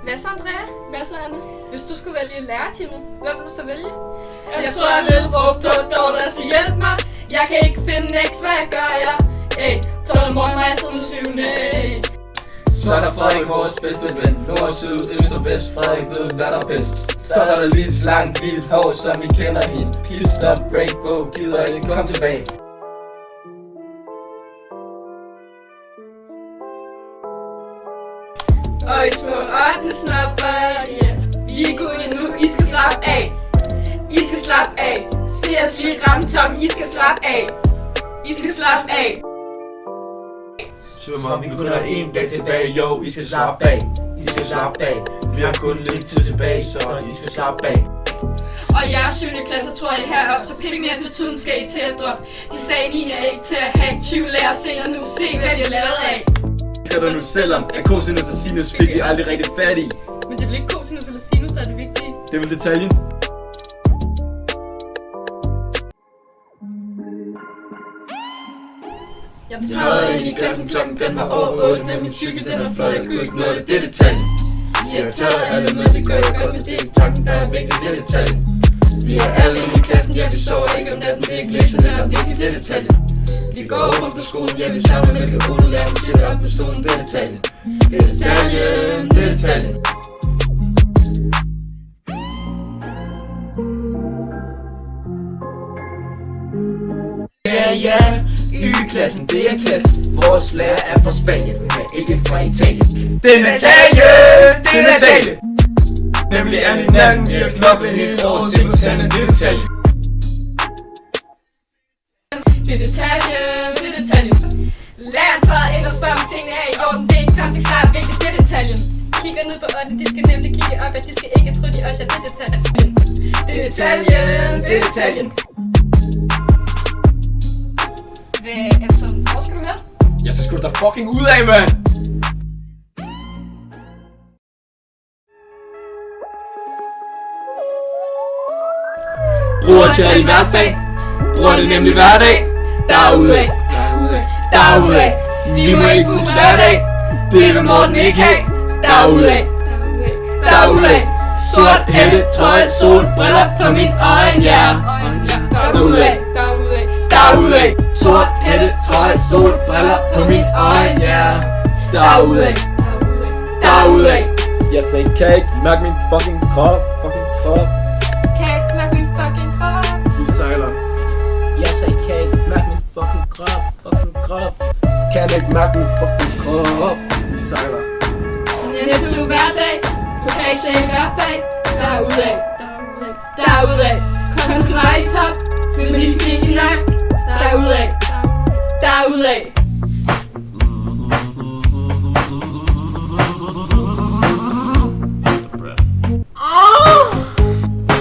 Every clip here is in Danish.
Hvad så, Andrea? Hvad så, Anne? Hvis du skulle vælge lærerteamet, hvad vil du så vælge? Jeg tror, jeg vil råbe på dog, der siger hjælp mig. Jeg kan ikke finde X, hvad gør jeg? Ey, pløjede morgen mig siden 7. Så er der Frederik, vores bedste ven. Nord, syd, øst og vest. Frederik ved, hvad der er bedst. Så er der Lis, langt, vildt hår, som vi kender hende. Pil, stop, break, go, gider ikke, kom tilbage. Og i små øjne snapper, yeah. Vi er gået nu, I skal slappe af. I skal slappe af. Se os lige ramme toppen, I skal slappe af. I skal slappe af. Som om vi kun har en dag tilbage, jo, I skal slappe af. I skal slappe af. Vi har kun lidt tid tilbage, så I skal slappe af. Og jeg er 7. klasse, tror jeg heroppe, så pik mere til tiden skal I til at droppe. De sagde 9 er ikke til at have 20 lærer senere nu, se hvad de er lavet af. Skal du nu selvom, at cosinus og sinus fik vi aldrig rigtig fat i. Men det er vel ikke cosinus eller sinus, der er det vigtige? Det er vel detaljen. Jeg træder ind i klassen, klokken den var over 8. Men min cykel den er fløj, jeg kunne ikke nå det, det er detaljen. Vi har taget alle med, det gør jeg godt, men det er ikke tanken, der er vigtigt, det er detaljen. Vi er alle inde i klassen, ja vi sover ikke om natten, det er ikke lektion, der er vigtigt, det er detaljen. Vi går rundt på skolen, ja vi savner mælke og ule, lærer vi sætter op på stolen, det er detaljen. Det er detaljen, det er detaljen. Ja, Y-klassen, det er klassen. Vores lærer er fra Spanien, men ikke fra Italien. Det er Natalie, det er Natalie. Nemlig er hinanden, vi har knoklet hele året, simpelthen det er detaljen. Det er detaljen, det er detaljen. Læreren træder ind og spørger om tingene er i orden. Det er ikke kontekst, der er vigtigt, det er detaljen. Kigger ned på ånden, de skal nemlig kigge op, at de skal ikke tro, de også er det detaljen. Det er detaljen, det er detaljen. Hvad, Anton, hvor skal du hen? Ja, så skal du da fucking ud af, mand! Bruger til i hvert fag. Bruger det nemlig hver dag. Derudad. Derudad. Vi må ikke bruge hverdag. Det vil Morten ikke have. Derudad. Derudad. Sort hætte, trøje, solbriller på min øjne, ja. Derudad. Derudad. Sort hætte, trøje, solbriller på min øjne, ja. Derudad. Derudad. Jeg sagde cake, mærk min fucking krop, Kage, mærk min fucking krop. Vi sejler. Jeg sagde cake, mærk min fucking krop. Kan ikke mærke min fucking krop. Vi sejler. Netto hver dag, pokage i hver fag. Derudad. Derudad. Kom til mig i top, med min fik i nak. Derudad. Derudad.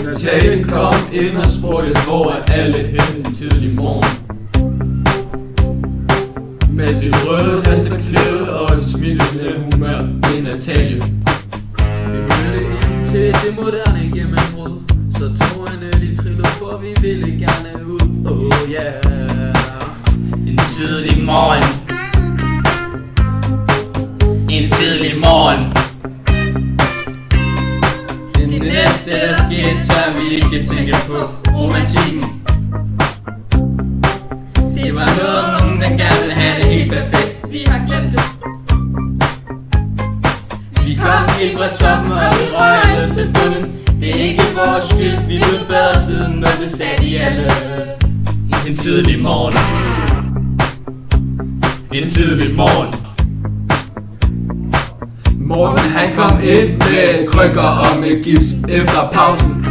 Natalie kom ind og spurgte, hvor er alle henne tidlig morgen. Med sit røde halsterklæde og et smilende humør, det er Natalie. Vi mødte ind til det moderne gennembrud, så tårerne de trillede, for vi ville gerne ud. Oh yeah. En tidlig morgen. En tidlig morgen. Det næste der sker, tør vi ikke tænke på romantikken. Det var noget nogen der gerne ville have det helt perfekt. Vi har glemt det. Vi kom helt fra toppen og vi røg ned til bunden. Det er ikke vores skyld, vi ved bedre siden, når det sagde de alle. En tidlig morgen. En tidlig morgen. Morten han kom ind med krykker og med gips efter pausen.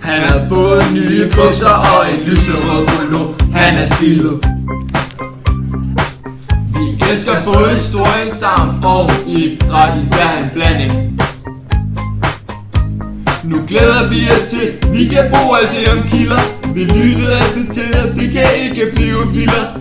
Han havde fået nye bukser og en lyserød polo. Han er stilet. Vi elsker både historien samt og idræt, især en blanding. Nu glæder vi os til, vi kan bruge alt det om kilder. Vi lyttede altid til, at det kan ikke blive vildere.